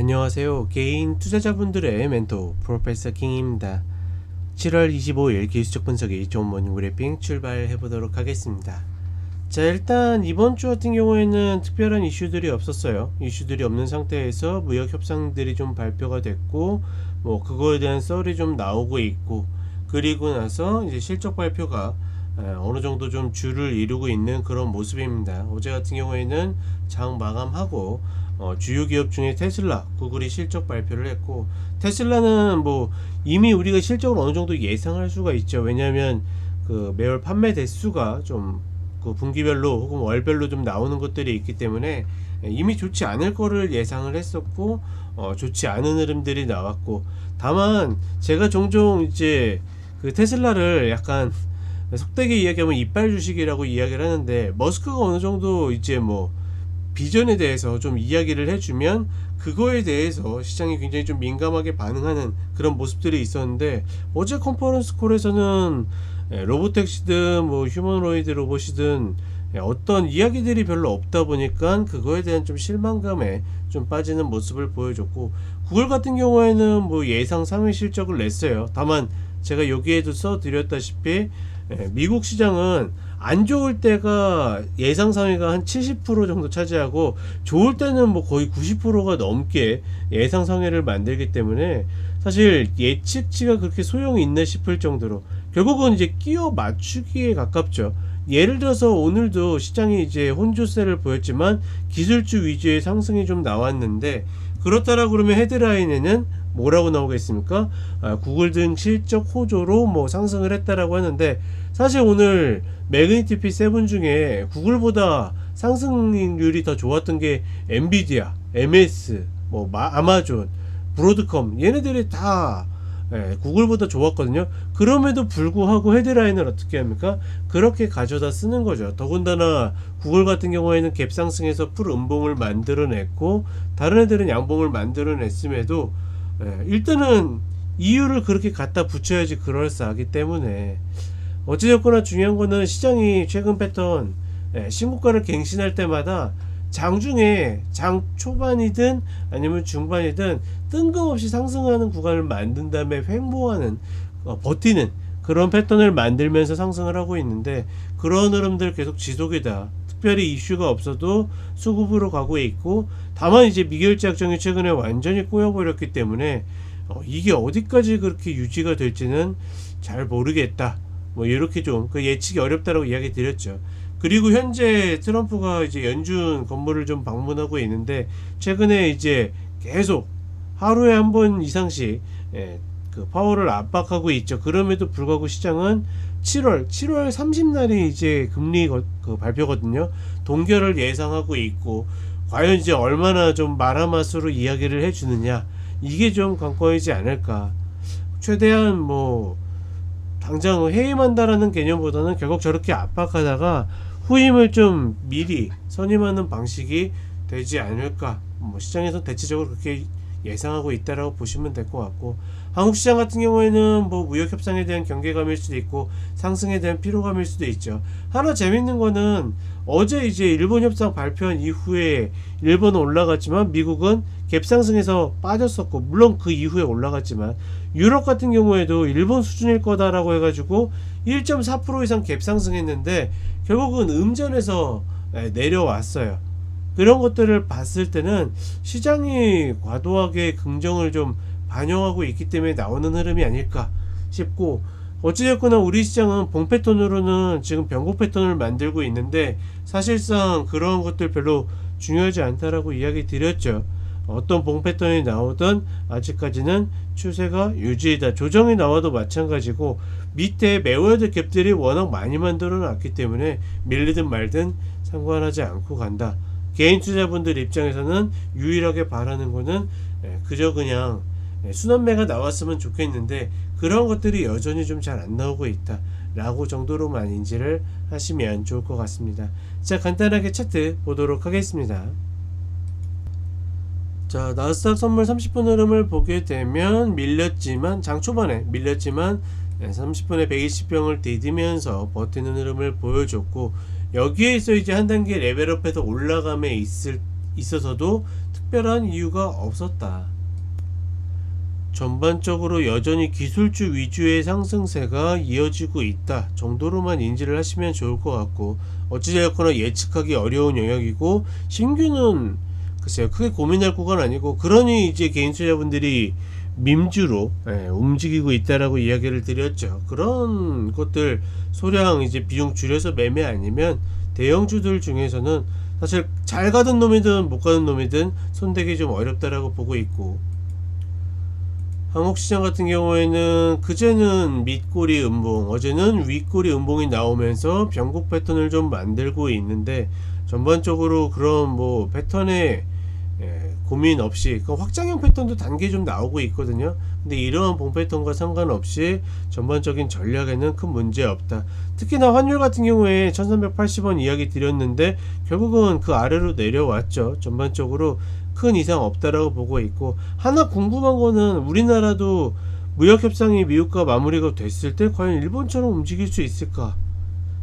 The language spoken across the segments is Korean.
안녕하세요. 개인 투자자분들의 멘토 프로페서 킹입니다. 7월 25일 기술적 분석의 좋은 모닝 브리핑 출발해 보도록 하겠습니다. 자, 일단 이번 주 같은 경우에는 특별한 이슈들이 없었어요. 이슈들이 없는 상태에서 무역 협상들이 좀 발표가 됐고, 그거에 대한 썰이 좀 나오고 있고, 그리고 나서 이제 실적 발표가 어느 정도 좀 줄을 이루고 있는 그런 모습입니다. 어제 같은 경우에는 장 마감하고 주요 기업 중에 테슬라, 구글이 실적 발표를 했고, 테슬라는 이미 우리가 실적을 어느 정도 예상할 수가 있죠. 왜냐하면 그 매월 판매 대수가 좀 그 분기별로 혹은 월별로 좀 나오는 것들이 있기 때문에 이미 좋지 않을 거를 예상을 했었고, 좋지 않은 흐름들이 나왔고, 다만 제가 종종 이제 그 테슬라를 약간 속되게 이야기하면 이빨 주식이라고 이야기를 하는데, 머스크가 어느 정도 이제 비전에 대해서 좀 이야기를 해주면 그거에 대해서 시장이 굉장히 좀 민감하게 반응하는 그런 모습들이 있었는데, 어제 컨퍼런스 콜에서는 로보택시든 휴머노이드 로봇이든 어떤 이야기들이 별로 없다 보니까 그거에 대한 좀 실망감에 좀 빠지는 모습을 보여줬고, 구글 같은 경우에는 예상 상위 실적을 냈어요. 다만 제가 여기에도 써드렸다시피 미국 시장은 안 좋을 때가 예상 상위가 한 70% 정도 차지하고, 좋을 때는 거의 90%가 넘게 예상 상위를 만들기 때문에 사실 예측치가 그렇게 소용이 있나 싶을 정도로 결국은 이제 끼워 맞추기에 가깝죠. 예를 들어서 오늘도 시장이 이제 혼조세를 보였지만 기술주 위주의 상승이 좀 나왔는데, 그렇다라 그러면 헤드라인에는 뭐라고 나오겠습니까? 구글 등 실적 호조로 상승을 했다라고 하는데, 사실 오늘 매그니티피 7 중에 구글보다 상승률이 더 좋았던 게 엔비디아, MS, 아마존, 브로드컴, 얘네들이 다 구글보다 좋았거든요. 그럼에도 불구하고 헤드라인을 어떻게 합니까? 그렇게 가져다 쓰는 거죠. 더군다나 구글 같은 경우에는 갭상승해서 풀 음봉을 만들어냈고, 다른 애들은 양봉을 만들어냈음에도 일단은 이유를 그렇게 갖다 붙여야지 그럴싸하기 때문에, 어찌됐거나 중요한 거는 시장이 최근 패턴 신고가를 갱신할 때마다 장중에 장 초반이든 아니면 중반이든 뜬금없이 상승하는 구간을 만든 다음에 횡보하는 버티는 그런 패턴을 만들면서 상승을 하고 있는데, 그런 흐름들 계속 지속이다. 특별히 이슈가 없어도 수급으로 가고 있고, 다만 이제 미결제 약정이 최근에 완전히 꼬여버렸기 때문에 이게 어디까지 그렇게 유지가 될지는 잘 모르겠다. 이렇게 좀 그 예측이 어렵다라고 이야기 드렸죠. 그리고 현재 트럼프가 이제 연준 건물을 좀 방문하고 있는데, 최근에 이제 계속 하루에 한 번 이상씩 그 파월을 압박하고 있죠. 그럼에도 불구하고 시장은 7월 30날이 이제 금리 그 발표거든요. 동결을 예상하고 있고, 과연 이제 얼마나 좀 말아맛으로 이야기를 해주느냐, 이게 좀 관건이지 않을까. 최대한 당장 해임한다라는 개념보다는 결국 저렇게 압박하다가 후임을 좀 미리 선임하는 방식이 되지 않을까. 시장에서 대체적으로 그렇게 예상하고 있다라고 보시면 될 것 같고, 한국 시장 같은 경우에는 무역 협상에 대한 경계감일 수도 있고 상승에 대한 피로감일 수도 있죠. 하나 재밌는 거는, 어제 이제 일본 협상 발표한 이후에 일본은 올라갔지만 미국은 갭상승해서 빠졌었고, 물론 그 이후에 올라갔지만 유럽 같은 경우에도 일본 수준일 거다라고 해가지고 1.4% 이상 갭상승했는데 결국은 음전에서 내려왔어요. 그런 것들을 봤을 때는 시장이 과도하게 긍정을 좀 반영하고 있기 때문에 나오는 흐름이 아닐까 싶고, 어찌됐거나 우리 시장은 봉 패턴으로는 지금 변곡 패턴을 만들고 있는데, 사실상 그런 것들 별로 중요하지 않다라고 이야기 드렸죠. 어떤 봉 패턴이 나오든 아직까지는 추세가 유지이다. 조정이 나와도 마찬가지고, 밑에 메워야 될 갭들이 워낙 많이 만들어 놨기 때문에 밀리든 말든 상관하지 않고 간다. 개인 투자분들 입장에서는 유일하게 바라는 거는 그저 그냥 순환매가 나왔으면 좋겠는데, 그런 것들이 여전히 좀 잘 안 나오고 있다 라고 정도로만 인지를 하시면 좋을 것 같습니다. 자, 간단하게 차트 보도록 하겠습니다. 자, 나스닥 선물 30분 흐름을 보게 되면 장 초반에 밀렸지만 30분에 120병을 디디면서 버티는 흐름을 보여줬고, 여기에서 이제 한 단계 레벨업해서 올라감에 있어서도 특별한 이유가 없었다. 전반적으로 여전히 기술주 위주의 상승세가 이어지고 있다 정도로만 인지를 하시면 좋을 것 같고, 어찌되었거나 예측하기 어려운 영역이고 신규는 글쎄요 크게 고민할 구간 아니고, 그러니 이제 개인 투자자분들이 밈주로 움직이고 있다라고 이야기를 드렸죠. 그런 것들 소량 이제 비중 줄여서 매매 아니면 대형주들 중에서는 사실 잘 가던 놈이든 못 가던 놈이든 손대기 좀 어렵다라고 보고 있고, 한국시장 같은 경우에는 그제는 밑꼬리 음봉, 어제는 윗꼬리 음봉이 나오면서 변곡 패턴을 좀 만들고 있는데, 전반적으로 그런 뭐 패턴에 고민 없이 그 확장형 패턴도 단계 좀 나오고 있거든요. 근데 이러한 봉 패턴과 상관없이 전반적인 전략에는 큰 문제 없다. 특히나 환율 같은 경우에 1380원 이야기 드렸는데 결국은 그 아래로 내려왔죠. 전반적으로 큰 이상 없다라고 보고 있고, 하나 궁금한 거는 우리나라도 무역협상이 미국과 마무리가 됐을 때 과연 일본처럼 움직일 수 있을까,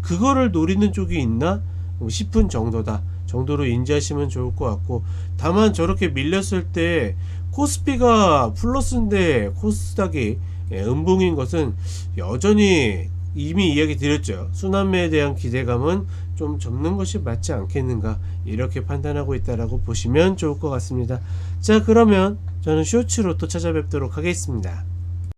그거를 노리는 쪽이 있나 싶은 정도다 정도로 인지하시면 좋을 것 같고, 다만 저렇게 밀렸을 때 코스피가 플러스인데 코스닥이 음봉인 것은 여전히 이미 이야기 드렸죠. 순환매에 대한 기대감은 좀 접는 것이 맞지 않겠는가, 이렇게 판단하고 있다라고 보시면 좋을 것 같습니다. 자, 그러면 저는 쇼츠로 또 찾아뵙도록 하겠습니다.